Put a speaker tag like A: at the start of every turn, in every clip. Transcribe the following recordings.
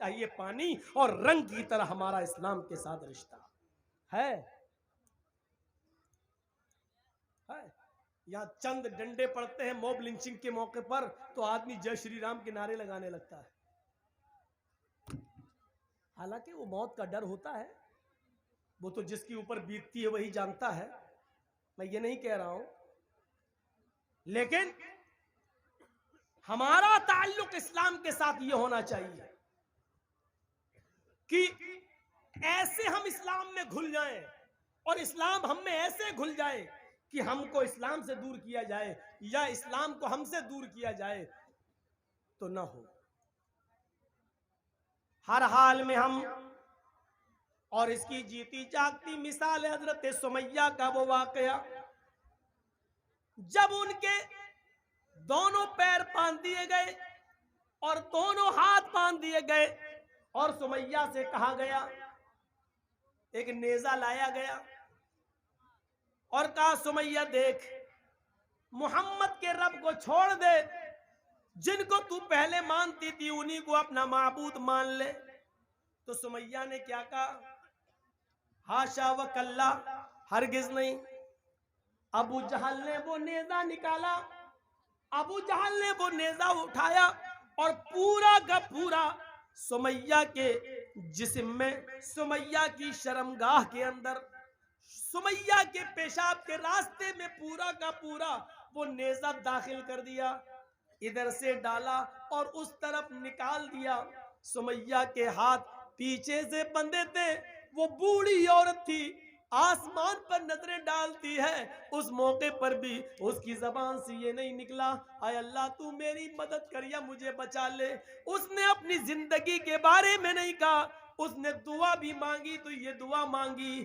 A: चाहिए पानी और रंग की तरह हमारा इस्लाम के साथ रिश्ता है। यहाँ चंद डंडे पड़ते हैं मॉब लिंचिंग के मौके पर तो आदमी जय श्री राम के नारे लगाने लगता है। हालांकि वो मौत का डर होता है, वो तो जिसके ऊपर बीतती है वही जानता है, मैं ये नहीं कह रहा हूं। लेकिन हमारा ताल्लुक इस्लाम के साथ ये होना चाहिए कि ऐसे हम इस्लाम में घुल जाएं और इस्लाम हम में ऐसे घुल जाए कि हमको इस्लाम से दूर किया जाए या इस्लाम को हमसे दूर किया जाए तो ना हो। हर हाल में हम, और इसकी जीती जागती मिसाल है हजरत सुमैया का वो वाकया जब उनके दोनों पैर बांध दिए गए और दोनों हाथ बांध दिए गए और सुमैया से कहा गया, एक नेजा लाया गया और कहा सुमैया देख, मोहम्मद के रब को छोड़ दे, जिनको तू पहले मानती थी उन्हीं को अपना माबूद मान ले। तो सुमैया ने क्या कहा, हाशा व कल्ला, हरगिज नहीं। अबू जहल ने वो नेजा निकाला, अबू जहल ने वो नेजा उठाया और पूरा का पूरा सुमैया के जिस्म में, सुमैया की शर्मगाह के अंदर, सुमैया के पेशाब के रास्ते में पूरा का पूरा वो नेजा दाखिल कर दिया। इधर से डाला और उस तरफ निकाल दिया। सुमैया के हाथ पीछे से बंधे थे, वो बूढ़ी औरत थी, आसमान पर नजरें डालती है। उस मौके पर भी उसकी जबान से ये नहीं निकला, आय अल्लाह तू मेरी मदद कर या मुझे बचा ले। उसने अपनी जिंदगी के बारे में नहीं कहा, उसने दुआ भी मांगी तो ये दुआ मांगी,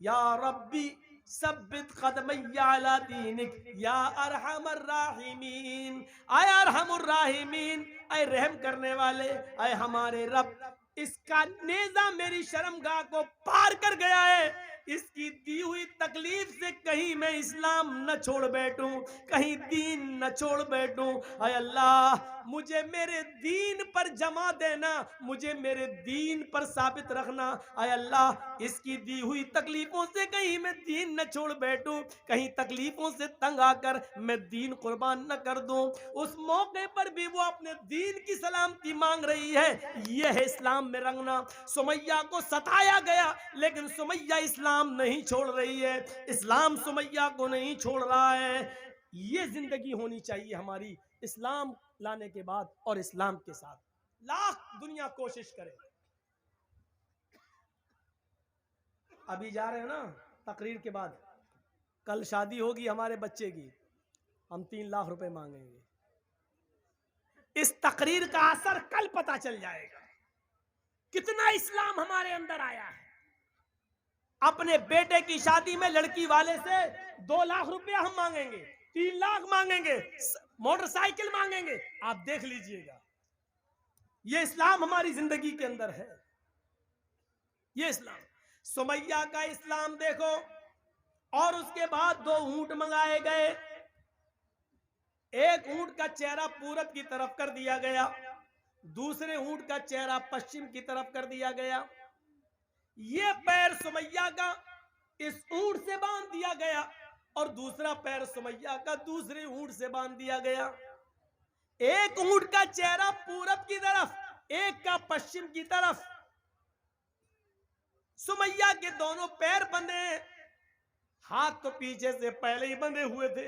A: या रब्बी सब्बित कदमैया अला दीनिक या अरहमर राहिमीन। आय अरहमुर राहिमीन, आय रहम करने वाले, आय हमारे रब, इसका नेजा मेरी शर्मगाह को पार कर गया है, इसकी दी हुई तकलीफ से कहीं मैं इस्लाम न छोड़ बैठूं, कहीं दीन न छोड़ बैठूं। आय अल्लाह मुझे मेरे दीन पर जमा देना, मुझे मेरे दीन पर साबित रखना। आय अल्लाह इसकी दी हुई तकलीफों से कहीं मैं दीन न छोड़ बैठूं, कहीं तकलीफों से तंग आकर मैं दीन कुर्बान न कर दूं। उस मौके पर भी वो अपने दीन की सलामती मांग रही है। यह है इस्लाम में रंगना। सुमैया को सताया गया लेकिन सुमैया इस्लाम नहीं छोड़ रही है, इस्लाम सुमैया को नहीं छोड़ रहा है। ये जिंदगी होनी चाहिए हमारी, इस्लाम लाने के बाद और इस्लाम के साथ। लाख दुनिया कोशिश करे। अभी जा रहे हैं ना तकरीर के बाद, कल शादी होगी हमारे बच्चे की, हम 3 लाख रुपए मांगेंगे। इस तकरीर का असर कल पता चल जाएगा, कितना इस्लाम हमारे अंदर आया है। अपने बेटे की शादी में लड़की वाले से 2 लाख रुपया हम मांगेंगे, 3 लाख मांगेंगे, मोटरसाइकिल मांगेंगे। आप देख लीजिएगा, ये इस्लाम हमारी जिंदगी के अंदर है। ये इस्लाम, सुमैया का इस्लाम देखो। और उसके बाद 2 ऊंट मंगाए गए, एक ऊंट का चेहरा पूरब की तरफ कर दिया गया, दूसरे ऊंट का चेहरा पश्चिम की तरफ कर दिया गया। ये पैर सुमैया का इस ऊंट से बांध दिया गया और दूसरा पैर सुमैया का दूसरे ऊंट से बांध दिया गया। एक ऊंट का चेहरा पूरब की तरफ, एक का पश्चिम की तरफ। सुमैया के दोनों पैर बंधे, हाथ तो पीछे से पहले ही बंधे हुए थे।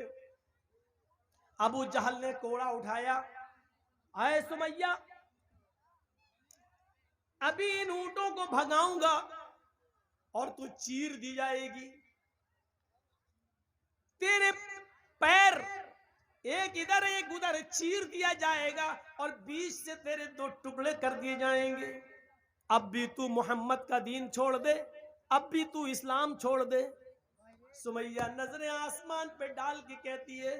A: अबू जहल ने कोड़ा उठाया, आए सुमैया अभी इन ऊंटों को भगाऊंगा और तू चीर दी जाएगी, तेरे पैर एक इधर एक उधर चीर दिया जाएगा और बीच से तेरे 2 टुकड़े कर दिए जाएंगे। अब भी तू मोहम्मद का दीन छोड़ दे, अब भी तू इस्लाम छोड़ दे। सुमैया नजरें आसमान पे डाल के कहती है,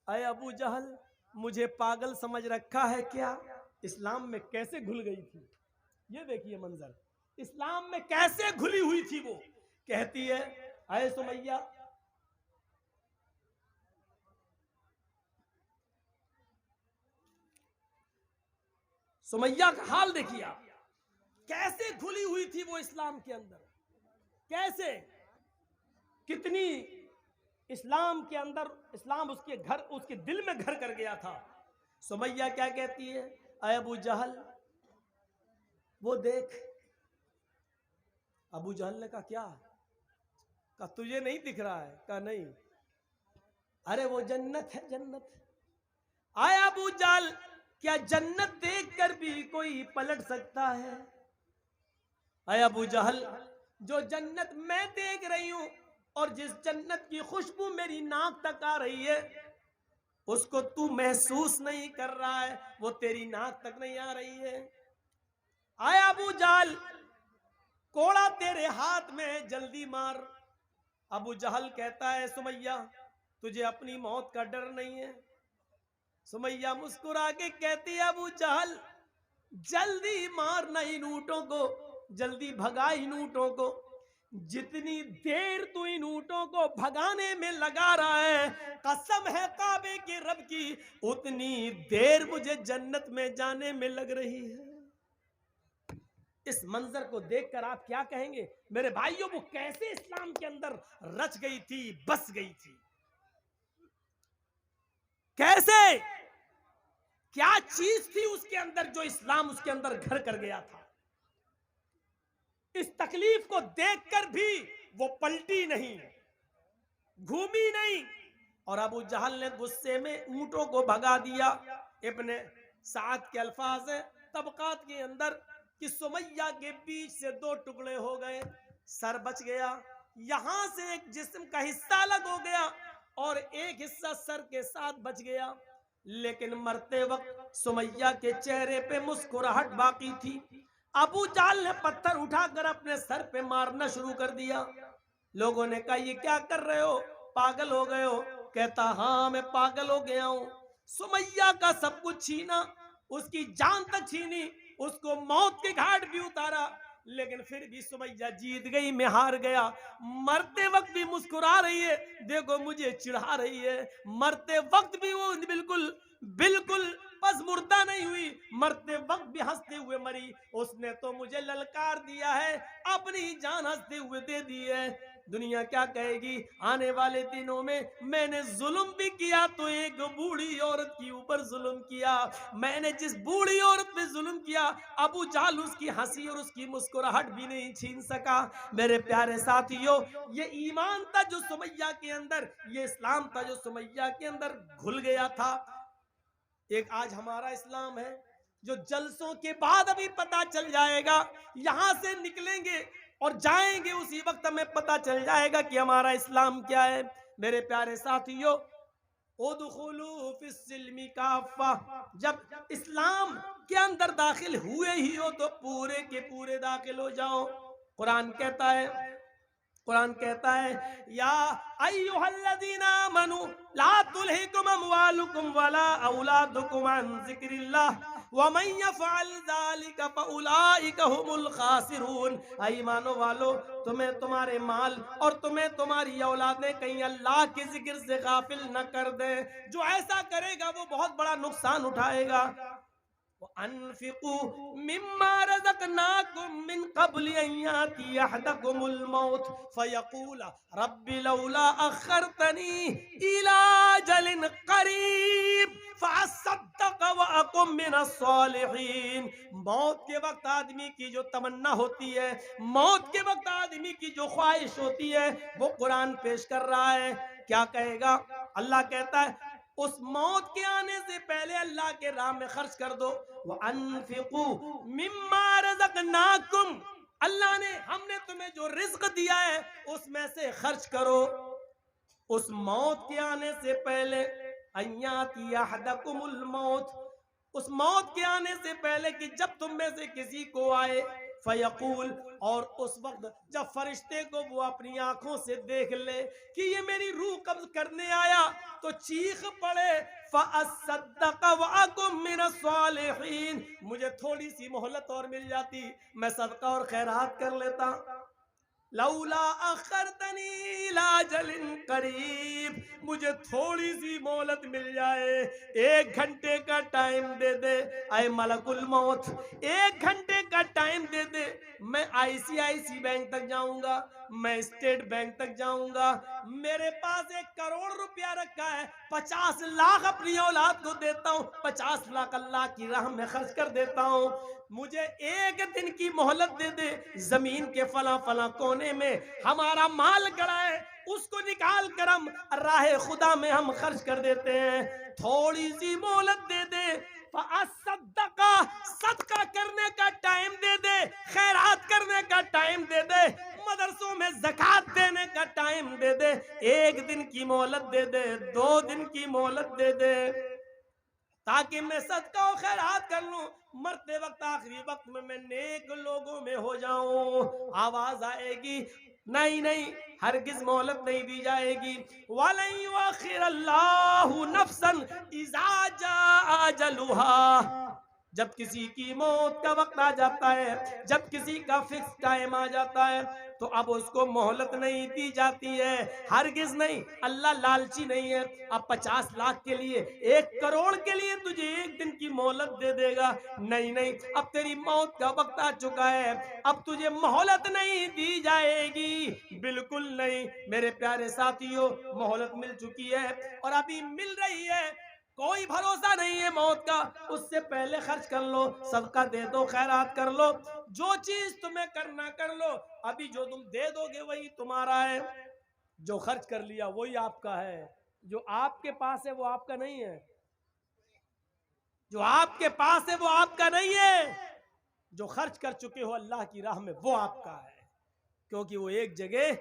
A: अय अबू जहल मुझे पागल समझ रखा है क्या? इस्लाम में कैसे घुल गई थी, ये देखिए मंजर, इस्लाम में कैसे घुली हुई थी वो। कहती है, अय सुमैया सुमैया का हाल देखिए आप, कैसे घुली हुई थी वो इस्लाम के अंदर, कैसे, कितनी इस्लाम के अंदर, इस्लाम उसके घर, उसके दिल में घर कर गया था। सुमैया क्या कहती है, अय अबू जहल वो देख। अबू जहल ने कहा क्या? कहा तुझे नहीं दिख रहा है? कहा नहीं। अरे वो जन्नत है, जन्नत। आय अबू जहल, क्या जन्नत देखकर भी कोई पलट सकता है? अय अबू जहल, जो जन्नत मैं देख रही हूं और जिस जन्नत की खुशबू मेरी नाक तक आ रही है, उसको तू महसूस नहीं कर रहा है, वो तेरी नाक तक नहीं आ रही है। आय अबू जहल, कोड़ा तेरे हाथ में, जल्दी मार। अबू जहल कहता है सुमैया तुझे अपनी मौत का डर नहीं है? सुमैया मुस्कुरा के कहती है अबू जहल जल्दी मार ना इन ऊंटों को, जल्दी भगा इन ऊंटों को। जितनी देर तू इन ऊंटों को भगाने में लगा रहा है, कसम है काबे के रब की, उतनी देर मुझे जन्नत में जाने में लग रही है। इस मंजर को देखकर आप क्या कहेंगे मेरे भाइयों? वो कैसे इस्लाम के अंदर रच गई थी, बस गई थी, कैसे, क्या चीज थी उसके अंदर जो इस्लाम उसके अंदर घर कर गया था। इस तकलीफ को देखकर भी वो पलटी नहीं, घूमी नहीं, और अबू जहल ने गुस्से में ऊंटों को भगा दिया। इब्ने साद के अल्फाज है तबकात के अंदर कि सुमैया के बीच से दो टुकड़े हो गए, सर बच गया, यहां से एक जिस्म का हिस्सा अलग हो गया और एक हिस्सा सर के साथ बच गया। लेकिन मरते वक्त सुमैया के चेहरे पे मुस्कुराहट बाकी थी। अबू जहल ने पत्थर उठाकर अपने सर पे मारना शुरू कर दिया। लोगों ने कहा ये क्या कर रहे हो, पागल हो गए हो? कहता हाँ मैं पागल हो गया हूं। सुमैया का सब कुछ छीना, उसकी जान तक छीनी, उसको मौत के घाट भी उतारा, लेकिन फिर भी सुमैया जीत गई, मैं हार गया। मरते वक्त भी मुस्कुरा रही है, देखो मुझे चिढ़ा रही है। मरते वक्त भी वो बिल्कुल बिल्कुल बस मुर्दा नहीं हुई, मरते वक्त भी हंसते हुए मरी। उसने तो मुझे ललकार दिया है, अपनी जान हंसते हुए दे दी है। दुनिया क्या कहेगी आने वाले दिनों में? मैंने जुल्म भी किया तो एक बूढ़ी औरत के ऊपर जुल्म किया। मैंने जिस बूढ़ी औरत पे जुल्म किया, अबू जहल उसकी हंसी और उसकी मुस्कुराहट भी नहीं छीन सका। मेरे प्यारे साथियों, ये ईमान था जो सुमैया के अंदर, ये इस्लाम था जो सुमैया के अंदर घुल गया था। एक आज हमारा इस्लाम है जो जलसों के बाद अभी पता चल जाएगा, यहां से निकलेंगे और जाएंगे उसी वक्त हमें पता चल जाएगा कि हमारा इस्लाम क्या है। मेरे प्यारे साथियों, उदखुलू फिस्सिल्मी काफ़ा, जब इस्लाम के अंदर दाखिल हुए ही हो तो पूरे के पूरे दाखिल हो जाओ। कुरान कहता है, कुरान कहता है या अय्युहल्लज़ीना आमनू ला तुल्हिकुम अमवालुकुम वला औलादुकुम अन ज़िक्रिल्लाह व मन यफ़अल ज़ालिका फ़उलाइका हुमुल ख़ासिरून। ईमानो वालो, तुम्हें तुम्हारे माल और तुम्हें तुम्हारी औलादें कहीं अल्लाह के जिक्र से गाफिल न कर दे। जो ऐसा करेगा वो बहुत बड़ा नुकसान उठाएगा। अनफिकू मिम्मा रज़क़नाकुम मिन क़ब्ल अन याति अहदकुमुल मौत फ़यक़ूल रब्बि लौला अख़्ख़रतनी इला अजलिन क़रीब फ़अस्सद्दक़ व अकुम मिनस सालिहीन। मौत के वक्त आदमी की जो तमन्ना होती है, मौत के वक्त आदमी की जो ख्वाहिश होती है, वो कुरान पेश कर रहा है। क्या कहेगा? अल्लाह कहता है उस मौत के आने से पहले अल्लाह के राह में खर्च कर दो। वो अनफिकू मिम्मा रज़क़नाकुम, अल्लाह ने, हमने तुम्हें जो रिज्क दिया है उसमें से खर्च करो। उस मौत के आने से पहले, अय्याति अहदकुमुल मौत, उस मौत के आने से पहले कि जब तुम में से किसी को आए, फयकूल, और उस वक्त जब फरिश्ते को वो अपनी आंखों से देख ले कि ये मेरी रूह कब्ज करने आया, तो चीख पड़े फ़अस्सद्दक़ व अकुम मिनस सालिहीन, मुझे थोड़ी सी मोहलत और मिल जाती, मैं सदका और खैरात कर लेता। लौला अखरतनी इला अजलिन करीब, मुझे थोड़ी सी मोहलत मिल जाए, 1 घंटे का टाइम दे दे। ऐ मलकुल मौत, 1 घंटे का टाइम दे दे, मैं ICICI बैंक तक जाऊंगा, मैं स्टेट बैंक तक जाऊंगा, मेरे पास 1 करोड़ रुपया रखा है, 50 लाख अपनी औलाद को देता हूं, 50 लाख अल्लाह की राह में खर्च कर देता हूं, मुझे 1 दिन की मोहलत दे दे, जमीन के फला फला कोने में हमारा माल गड़ा है, उसको निकाल कर हम राह खुदा में हम खर्च कर देते हैं, थोड़ी सी मोहलत दे दे, सदका सदका करने का टाइम दे दे, खैरात करने का टाइम दे दे, मदरसों में ज़कात देने का टाइम दे दे, 1 दिन की मोहलत दे दे, 2 दिन की मोहलत दे दे, ताकि मैं सदका और खैरात कर लूं, मरते वक्त आखिरी वक्त में मैं नेक लोगों में हो जाऊं। आवाज आएगी, नहीं नहीं, हरगिज मोहलत नहीं दी जाएगी। वलन युअखिर अल्लाहु नफ्सन इज़ा जाअ अजलुहा, जब किसी की मौत का वक्त आ जाता है, जब किसी का फिक्स टाइम आ जाता है, तो अब उसको मोहलत नहीं दी जाती है, हरगिज नहीं। अल्लाह लालची नहीं है, अब 50 लाख के लिए, 1 करोड़ के लिए तुझे 1 दिन की मोहलत दे देगा, नहीं नहीं, अब तेरी मौत का वक्त आ चुका है, अब तुझे मोहलत नहीं दी जाएगी, बिल्कुल नहीं। मेरे प्यारे साथियों, मोहलत मिल चुकी है और अभी मिल रही है, कोई भरोसा नहीं है मौत का, उससे पहले खर्च कर लो, सबका दे दो, खैरात कर लो, जो चीज तुम्हें करना कर लो, अभी जो तुम दे दोगे वही तुम्हारा है, जो खर्च कर लिया वही आपका है, जो आपके पास है वो आपका नहीं है, जो आपके पास है वो आपका नहीं है, जो खर्च कर चुके हो अल्लाह की राह में वो आपका है, क्योंकि वो एक जगह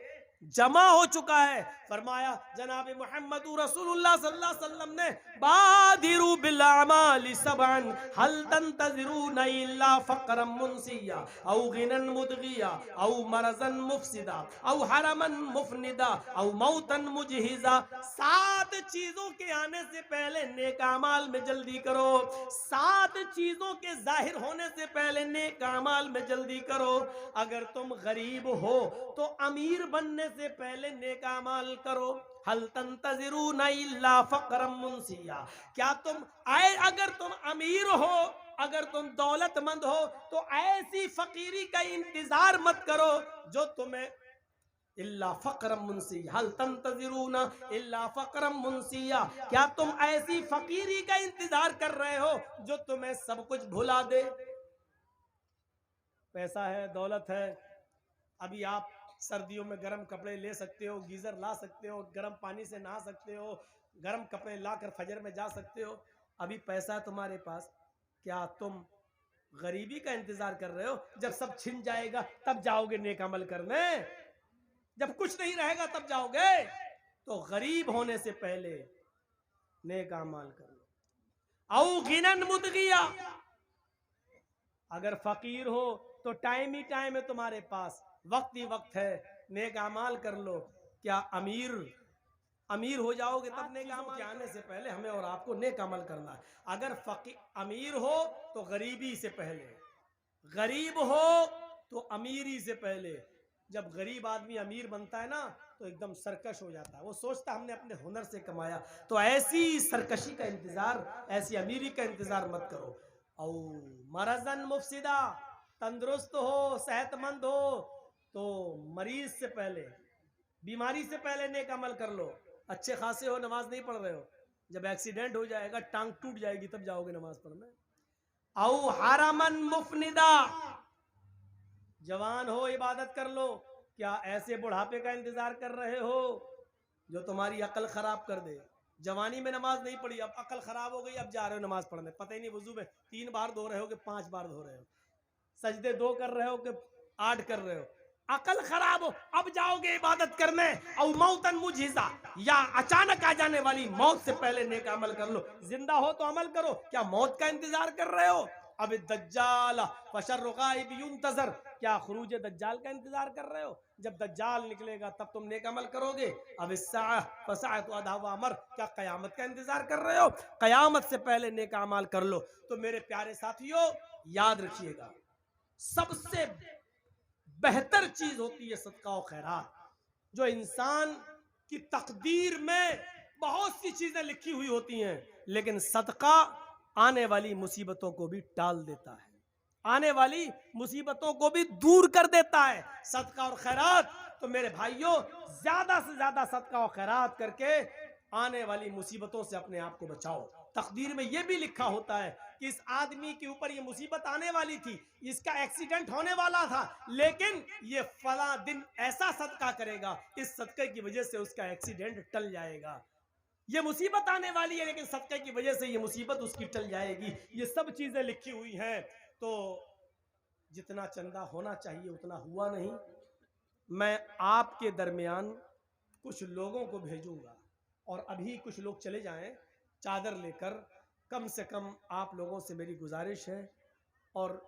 A: जमा हो चुका है। फरमाया जनाब मोहम्मद रसूलुल्लाह सल्लल्लाहु अलैहि वसल्लम ने, बादिरू बिल अमालि सबअन हल तंतज़िरूना इल्ला फक़रम मुनसिया औ गिनन मुदगिया औ मरज़न मुफसिदा औ हरमन मुफनिदा औ मौतन मुजहिजा। 7 चीजों के आने से पहले नेक अमाल में जल्दी करो, 7 चीजों के जाहिर होने से पहले नेक अमाल में जल्दी करो। अगर तुम गरीब हो तो अमीर बनने से पहले नेक अमाल करो। हल तंतज़िरूना इल्ला फ़क़रम मुनसिया, क्या तुम अगर तुम अमीर हो, अगर तुम दौलतमंद हो, तो ऐसी फकीरी का इंतजार मत करो जो तुम्हें इल्ला फ़क़रम मुनसिया, हल तंतज़िरूना इल्ला फ़क़रम मुनसिया, क्या तुम ऐसी फकीरी का इंतजार कर रहे हो जो तुम्हें सब कुछ भुला दे। पैसा है, दौलत है, अभी आप सर्दियों में गर्म कपड़े ले सकते हो, गीजर ला सकते हो, गर्म पानी से नहा सकते हो, गर्म कपड़े लाकर फजर में जा सकते हो, अभी पैसा है तुम्हारे पास, क्या तुम गरीबी का इंतजार कर रहे हो? जब सब छिन जाएगा तब जाओगे नेक अमल करने, जब कुछ नहीं रहेगा तब जाओगे। तो गरीब होने से पहले नेक अमल कर लो। औ गिनन मुदगिया, अगर फकीर हो तो टाइम ही टाइम है तुम्हारे पास, वक्त ही वक्त है, नेक अमाल कर लो। क्या अमीर हो जाओगे तब नेक अमाल के आने से पहले हमें और आपको नेक अमल करना है। अगर अमीर हो तो गरीबी से पहले, गरीब हो तो अमीरी से पहले। जब गरीब आदमी अमीर बनता है ना तो एकदम सरकश हो जाता है, वो सोचता हमने अपने हुनर से कमाया। तो ऐसी सरकशी का इंतजार, ऐसी अमीरी का इंतजार मत करो। और मरज़न मुफसिदा, तंदुरुस्त हो, सेहतमंद हो तो मरीज से पहले, बीमारी से पहले नेक अमल कर लो। अच्छे खासे हो, नमाज नहीं पढ़ रहे हो, जब एक्सीडेंट हो जाएगा, टांग टूट जाएगी, तब जाओगे नमाज पढ़ने। औ हरमन मुफनिदा, जवान हो इबादत कर लो। क्या ऐसे बुढ़ापे का इंतजार कर रहे हो जो तुम्हारी अकल खराब कर दे? जवानी में नमाज नहीं पढ़ी, अब अकल खराब हो गई, अब जा रहे हो नमाज पढ़ने, पता ही नहीं वुजू में 3 बार धो रहे हो कि 5 बार धो रहे हो, सजदे 2 कर रहे हो कि 8 कर रहे हो, अकल खराब हो, अब जाओगे इबादत करने। और मौतन मुजहिजा, या अचानक आ जाने वाली मौत से पहले नेक अमल कर लो। जिंदा हो तो अमल करो, क्या मौत का इंतजार कर रहे हो? अब दज्जाल फशर्रु गाइब युंतज़र, क्या खुरूज दज्जाल का इंतजार कर रहे हो? जब दज्जाल निकलेगा तब तुम नेक अमल करोगे। अब फसाअतु अदहा व अमर, क्या कयामत का इंतजार कर रहे हो? कयामत से पहले नेक अमल कर लो। तो मेरे प्यारे साथियों, याद रखिएगा, सबसे बेहतर चीज होती है सदका और खैरात। जो इंसान की तकदीर में बहुत सी चीजें लिखी हुई होती हैं, लेकिन सदका आने वाली मुसीबतों को भी टाल देता है। आने वाली मुसीबतों को भी दूर कर देता है। सदका और खैरात, तो मेरे भाइयों ज्यादा से ज्यादा सदका और खैरात करके आने वाली मुसीबतों से अपने आप को बचाओ। तकदीर में यह भी लिखा होता है कि इस आदमी के ऊपर ये मुसीबत आने वाली थी, इसका एक्सीडेंट होने वाला था, लेकिन ये फला दिन ऐसा सदका करेगा, इस सदके की वजह से उसका एक्सीडेंट टल जाएगा। ये मुसीबत आने वाली है, लेकिन सदके की वजह से ये मुसीबत उसकी टल जाएगी। ये सब चीजें लिखी हुई हैं। तो जितना चंदा होना चाहिए उतना हुआ नहीं। मैं आपके दरमियान कुछ लोगों को भेजूंगा, और अभी कुछ लोग चले जाएं चादर लेकर। कम से कम आप लोगों से मेरी गुजारिश है, और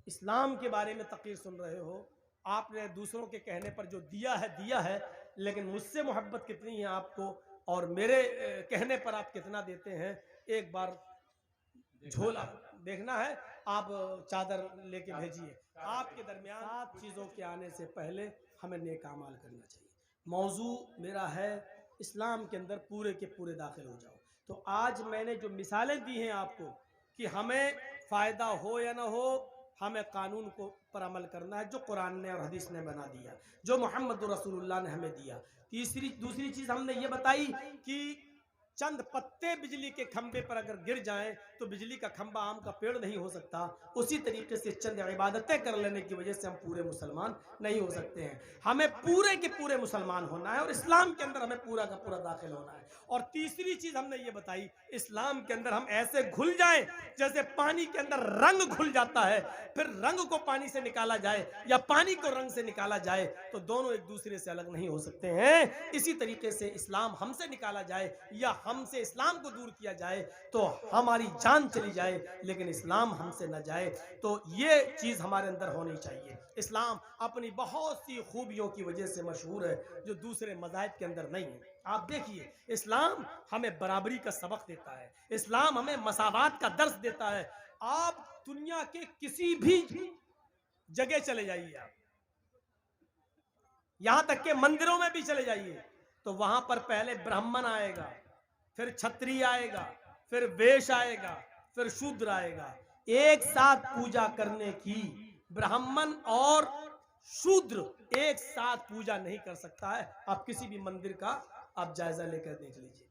A: इस्लाम के बारे में तक़रीर सुन रहे हो, आपने दूसरों के कहने पर जो दिया है, लेकिन मुझसे मोहब्बत कितनी है आपको, और मेरे कहने पर आप कितना देते हैं, एक बार झोला देखना है। आप चादर लेके भेजिए। आपके दरमियान 7 चीज़ों के आने से पहले हमें नेक अमाल करना चाहिए। मौजू मेरा है इस्लाम के अंदर पूरे के पूरे दाखिल हो जाओ। तो आज मैंने जो मिसालें दी हैं आपको कि हमें फ़ायदा हो या ना हो, हमें कानून को पर अमल करना है जो कुरान ने और हदीस ने बना दिया, जो मोहम्मद रसूलुल्लाह ने हमें दिया। दूसरी चीज़ हमने ये बताई कि चंद पत्ते बिजली के खंबे पर अगर गिर जाएं तो बिजली का खंबा आम का पेड़ नहीं हो सकता। उसी तरीके से चंद इबादतें कर लेने की वजह से हम पूरे मुसलमान नहीं हो सकते हैं। हमें पूरे के पूरे मुसलमान होना है, और इस्लाम के अंदर हमें पूरा का पूरा दाखिल होना है। और तीसरी चीज हमने ये बताई, इस्लाम के अंदर हम ऐसे घुल जाएं जैसे पानी के अंदर रंग घुल जाता है, फिर रंग को पानी से निकाला जाए या पानी को रंग से निकाला जाए, तो दोनों एक दूसरे से अलग नहीं हो सकते हैं। इसी तरीके से इस्लाम हमसे निकाला जाए या हमसे इस्लाम को दूर किया जाए तो हमारी जान चली जाए, लेकिन इस्लाम हमसे न जाए। तो ये चीज हमारे अंदर होनी चाहिए। इस्लाम अपनी बहुत सी खूबियों की वजह से मशहूर है, जो दूसरे मज़ाहिब के अंदर नहीं है। आप देखिए, इस्लाम हमें बराबरी का सबक देता है, इस्लाम हमें मसावात का दर्स देता है। आप दुनिया के किसी भी जगह चले जाइए, आप यहां तक के मंदिरों में भी चले जाइए, तो वहां पर पहले ब्राह्मण आएगा, फिर क्षत्रिय आएगा, फिर वैश्य आएगा, फिर शूद्र आएगा। एक साथ पूजा करने की ब्राह्मण और शूद्र एक साथ पूजा नहीं कर सकता है। आप किसी भी मंदिर का आप जायजा लेकर देख लीजिए।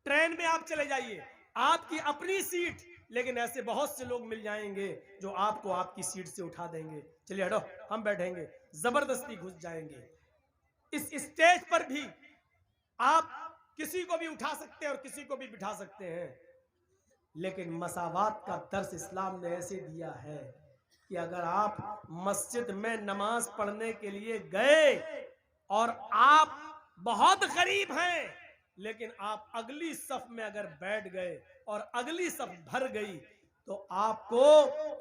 A: ट्रेन में आप चले जाइए, आपकी अपनी सीट, लेकिन ऐसे बहुत से लोग मिल जाएंगे जो आपको आपकी सीट से उठा देंगे, चलिए हटो हम बैठेंगे, जबरदस्ती घुस जाएंगे। इस स्टेज पर भी आप किसी को भी उठा सकते हैं और किसी को भी बिठा सकते हैं, लेकिन मसावात का दर्स इस्लाम ने ऐसे दिया है कि अगर आप मस्जिद में नमाज पढ़ने के लिए गए और आप बहुत गरीब हैं, लेकिन आप अगली सफ में अगर बैठ गए और अगली सफ भर गई, तो आपको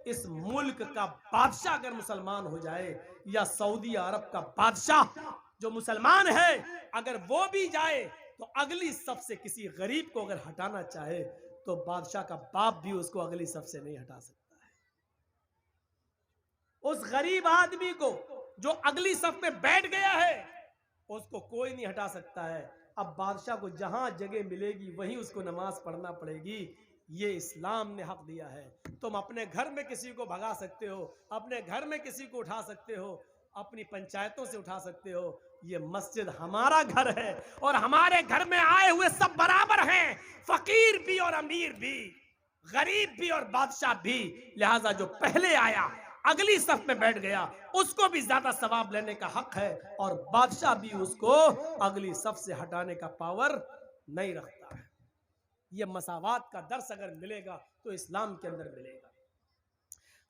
A: इस मुल्क का बादशाह अगर मुसलमान हो जाए, या सऊदी अरब का बादशाह जो मुसलमान है अगर वो भी जाए, तो अगली सफ से किसी गरीब को अगर हटाना चाहे तो बादशाह का बाप भी उसको अगली सफ से नहीं हटा सकता है। उस गरीब आदमी को जो अगली सफ में बैठ गया है उसको कोई नहीं हटा सकता है। अब बादशाह को जहां जगह मिलेगी वहीं उसको नमाज पढ़ना पड़ेगी। ये इस्लाम ने हक दिया है। तुम अपने घर में किसी को भगा सकते हो, अपने घर में किसी को उठा सकते हो, अपनी पंचायतों से उठा सकते हो। ये मस्जिद हमारा घर है और हमारे घर में आए हुए सब बराबर हैं, फकीर भी और अमीर भी, गरीब भी और बादशाह भी। लिहाजा जो पहले आया अगली सफ में बैठ गया उसको भी ज्यादा सवाब लेने का हक है, और बादशाह भी उसको अगली सफ से हटाने का पावर नहीं रखता है। ये मसावात का दर्स अगर मिलेगा तो इस्लाम के अंदर मिलेगा।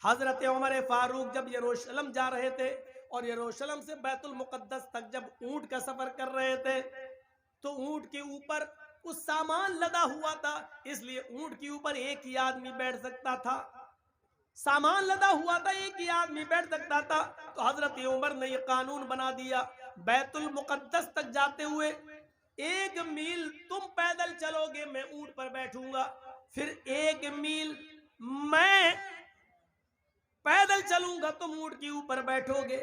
A: हजरत उमर फारूक जब यरूशलेम जा रहे थे और यरूशलेम से बैतुल मुकद्दस तक जब ऊंट का सफर कर रहे थे, तो ऊंट के ऊपर कुछ सामान लदा हुआ था, इसलिए ऊंट के ऊपर एक ही आदमी बैठ सकता था। सामान लदा हुआ था, एक ही आदमी बैठ सकता था। तो हजरत उमर ने यह कानून बना दिया, बैतुल मुकद्दस तक जाते हुए 1 मील तुम पैदल चलोगे, मैं ऊंट पर बैठूंगा, फिर 1 मील मैं पैदल चलूंगा, तुम ऊंट के ऊपर बैठोगे।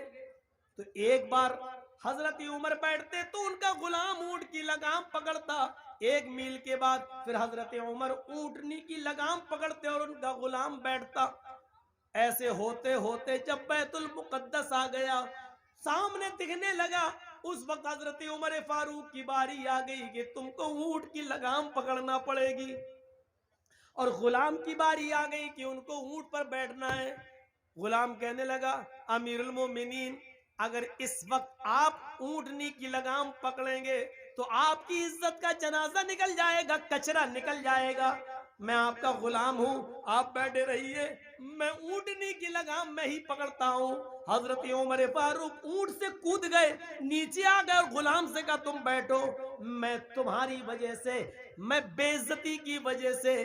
A: तो एक बार हजरत उमर बैठते तो उनका गुलाम ऊंट की लगाम पकड़ता, 1 मील के बाद फिर हजरत उमर ऊंटनी की लगाम पकड़ते और उनका गुलाम बैठता। ऐसे होते होते जब बैतुल मुकद्दस आ गया, सामने दिखने लगा, उस वक्त हजरत उमर फारूक की बारी आ गई कि तुमको ऊंट की लगाम पकड़ना पड़ेगी, और गुलाम की बारी आ गई कि उनको ऊंट पर बैठना है। गुलाम कहने लगा, अमीरुल मोमिनीन, अगर इस वक्त आप ऊंटनी की लगाम पकड़ेंगे तो आपकी इज्जत का जनाजा निकल जाएगा, कचरा निकल जाएगा। मैं आपका गुलाम हूं, आप बैठे रहिए, मैं ऊंटनी की लगाम मैं ही पकड़ता हूं। हजरत उमर फारूक ऊंट से कूद गए, नीचे आ गए और गुलाम से कहा, तुम बैठो, मैं तुम्हारी वजह से, मैं बेइज्जती की वजह से,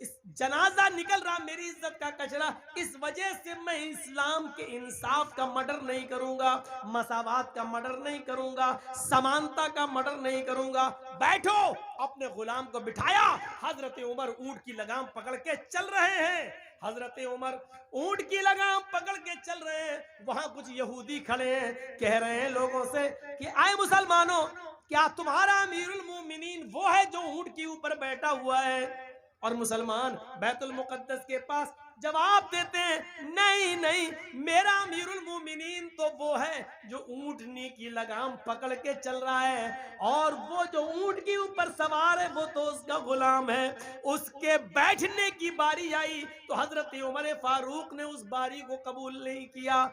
A: इस जनाजा निकल रहा, मेरी इज्जत का कचरा, इस वजह से मैं इस्लाम के इंसाफ का मर्डर नहीं करूंगा, मसावात का मर्डर नहीं करूंगा, समानता का मर्डर नहीं करूंगा। बैठो। अपने गुलाम को बिठाया। हजरत उमर ऊंट की लगाम पकड़ के चल रहे हैं। हजरत उमर ऊंट की लगाम पकड़ के चल रहे हैं। वहां कुछ यहूदी खड़े हैं, कह रहे हैं लोगों से कि आए मुसलमानों, क्या तुम्हारा अमीरुल मोमिनीन वो है जो ऊंट के ऊपर बैठा हुआ है? और मुसलमान बैतुल मुकद्दस के पास जवाब देते हैं, नहीं नहीं, मेरा अमीरुल मोमिनीन तो वो है जो ऊंटनी की लगाम पकड़ के चल रहा है, और वो जो ऊंट के ऊपर सवार है वो तो उसका गुलाम है। उसके बैठने की बारी आई तो हजरत उमर फारूक ने उस बारी को कबूल नहीं किया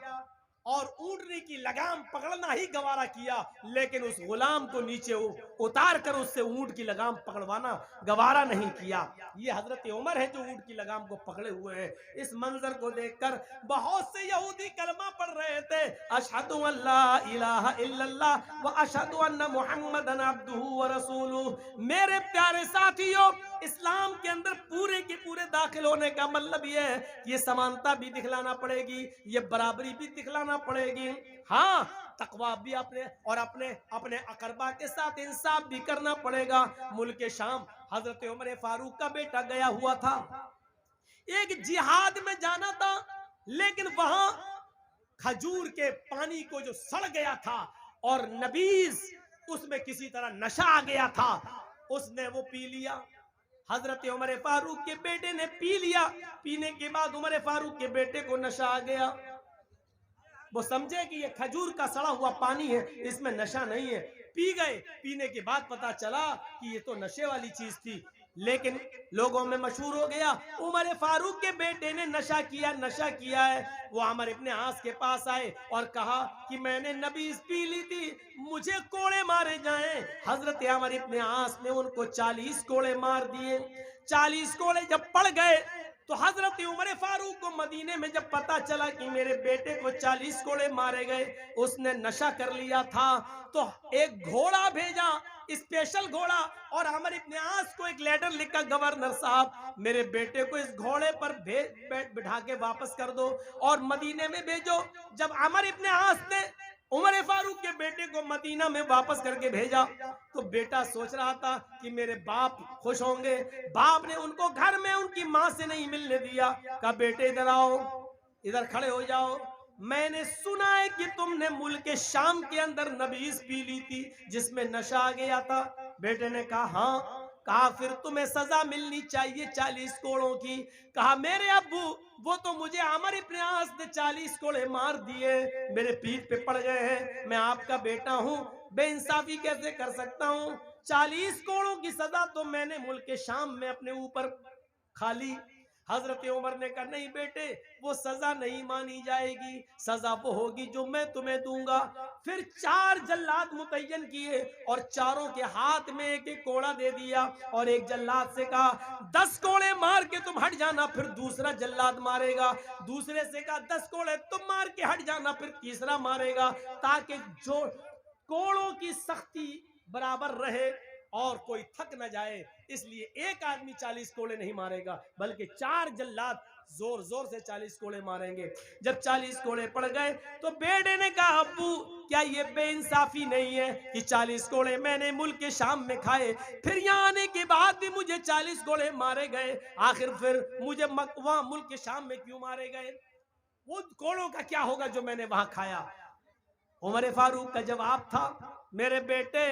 A: और ऊंटनी की लगाम पकड़ना ही गवारा किया, लेकिन उस गुलाम को नीचे उतार कर उससे ऊंट की लगाम पकड़वाना गवारा नहीं किया। ये हजरत उमर है जो ऊंट की लगाम को पकड़े हुए हैं। इस मंजर को देखकर बहुत से यहूदी कलमा पढ़ रहे थे, अशहदु अल्ला इलाहा इल्लल्लाह व अशहदु अन्ना मुहम्मदन अब्दुहु व रसूलुहु। मेरे प्यारे साथियों, इस्लाम के अंदर पूरे के पूरे दाखिल होने का मतलब ये है कि ये समानता भी दिखलाना पड़ेगी, ये बराबरी भी दिखलाना पड़ेगी, हाँ, तकवा भी अपने और अपने अपने अकरबा के साथ इंसाफ भी करना पड़ेगा। मुल्क शाम हजरत उमर फारूक का बेटा गया हुआ था, एक जिहाद में जाना था, लेकिन वहां खजूर के पानी को जो सड़ गया था और नबीज उसमें किसी तरह नशा आ गया था, उसने वो पी लिया। हजरत उमर फारूक के बेटे ने पी लिया। पीने के बाद उमर फारूक के बेटे को नशा आ गया। वो समझे कि ये खजूर का सड़ा हुआ पानी है, इसमें नशा नहीं है। पी गए। पीने के बाद पता चला कि ये तो नशे वाली चीज थी, लेकिन लोगों में मशहूर हो गया, उमर फारूक के बेटे ने नशा किया है। वो अमर इब्ने आस के पास आए और कहा कि मैंने नबीज पी ली थी, मुझे कोड़े मारे जाएं। हजरत अमर इब्ने आस ने उनको 40 कोड़े मार दिए। 40 कोड़े जब पड़ गए तो हजरत उमर फारूक को मदीने में जब पता चला कि मेरे बेटे को 40 कोड़े मारे गए, उसने नशा कर लिया था, तो एक घोड़ा भेजा, स्पेशल घोड़ा, और अमर इब्ने आस को एक लेटर लिखा, गवर्नर साहब मेरे बेटे को इस घोड़े पर बिठा के वापस कर दो और मदीने में भेजो। जब अमर इब्ने आस ने उमर फारूक के बेटे को मदीना में वापस करके भेजा तो बेटा सोच रहा था कि मेरे बाप खुश होंगे। बाप ने उनको घर में उनकी मां से नहीं मिलने दिया, कहा बेटे इधर आओ, इधर खड़े हो जाओ, मैंने सुना है कि तुमने मुल्क शाम के अंदर नबीज पी ली थी जिसमें नशा आ गया था। बेटे ने कहा हाँ। कहा फिर तुम्हें सजा मिलनी चाहिए 40 कोड़ों की। कहा मेरे अब्बू, वो तो मुझे अमर इब्ने आस ने 40 कोड़े मार दिए, मेरे पीठ पे पड़ गए हैं, मैं आपका बेटा हूँ, बेइंसाफी कैसे कर सकता हूँ? 40 कोड़ों की सजा तो मैंने मुल्क शाम में अपने ऊपर खा ली। हजरत उमर ने कहा नहीं बेटे, वो सजा नहीं मानी जाएगी, सजा वो होगी जो मैं तुम्हें दूंगा। फिर 4 जल्लाद मुतय्यन किए और चारों के हाथ में एक एक कोड़ा दे दिया और एक जल्लाद से कहा 10 कोड़े मार के तुम हट जाना, फिर दूसरा जल्लाद मारेगा, दूसरे से कहा 10 कोड़े तुम मार के हट जाना, फिर तीसरा मारेगा, ताकि जो कोड़ों की सख्ती बराबर रहे और कोई थक न जाए। इसलिए एक आदमी 40 कोड़े नहीं मारेगा, बल्कि 4 जल्लाद जोर जोर से 40 कोड़े मारेंगे। जब 40 कोड़े पड़ गए तो बेटे ने कहा अब्बू, क्या ये बेइंसाफी नहीं है कि 40 कोड़े मैंने मुल्क के शाम में खाए, फिर यहाँ आने के बाद भी मुझे 40 कोड़े मारे गए, आखिर फिर मुझे वहां मुल्क के शाम में क्यों मारे गए? वो कोड़ों का क्या होगा जो मैंने वहां खाया? उमर फारूक का जवाब था, मेरे बेटे,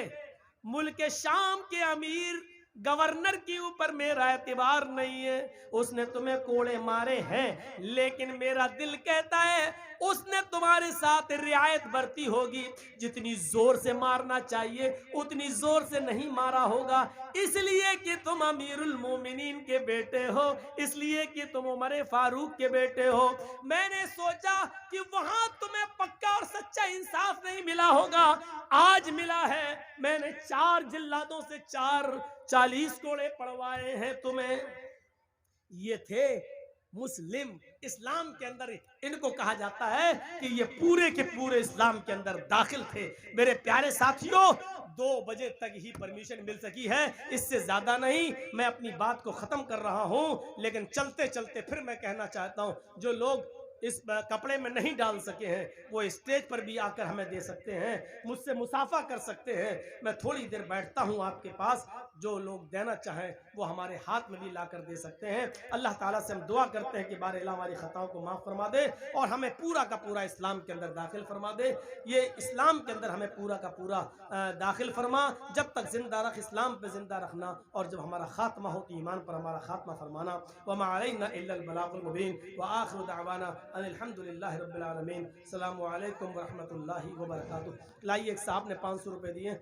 A: मुल्क शाम के अमीर गवर्नर के ऊपर मेरा एतबार नहीं है, उसने तुम्हें कोड़े मारे हैं, लेकिन मेरा दिल कहता है उसने तुम्हारे साथ रियायत बरती होगी। जितनी जोर से मारना चाहिए उतनी जोर से नहीं मारा होगा, इसलिए कि तुम अमीरुल मोमिनीन के बेटे हो, इसलिए कि तुम उमर फारूक के बेटे हो। मैंने सोचा कि वहां तुम्हें पक्का और सच्चा इंसाफ नहीं मिला होगा, आज मिला है। मैंने 4 जिल्लादों से 40 कोड़े पड़वाए हैं तुम्हें। ये थे मुस्लिम। इस्लाम के अंदर इनको कहा जाता है कि ये पूरे के पूरे इस्लाम के अंदर दाखिल थे। मेरे प्यारे साथियों, 2 बजे तक ही परमिशन मिल सकी है, इससे ज्यादा नहीं। मैं अपनी बात को खत्म कर रहा हूं, लेकिन चलते चलते फिर मैं कहना चाहता हूं, जो लोग इस कपड़े में नहीं डाल सके हैं वो स्टेज पर भी आकर हमें दे सकते हैं, मुझसे मुसाफा कर सकते हैं। मैं थोड़ी देर बैठता हूं आपके पास, जो लोग देना चाहें वो हमारे हाथ में भी लाकर दे सकते हैं। अल्लाह ताला से हम दुआ करते हैं कि बार अल्लाह हमारी खताओं को माफ़ फरमा दे और हमें पूरा का पूरा इस्लाम के अंदर दाखिल फरमा दे। ये इस्लाम के अंदर हमें पूरा का पूरा दाखिल फरमा। जब तक जिंदा रख, इस्लाम पे जिंदा रखना, और जब हमारा खात्मा हो तो ईमान पर हमारा खात्मा फरमाना। व मा अलैना इल्लल बलागुल मुबीन व आखिरु दअवाना अल्हम्दुलिल्लाहि रब्बिल आलमीन। अस्सलामु अलैकुम व रहमतुल्लाहि व बरकातुहू। लाइए, एक साहब ने 500 रुपये दिए।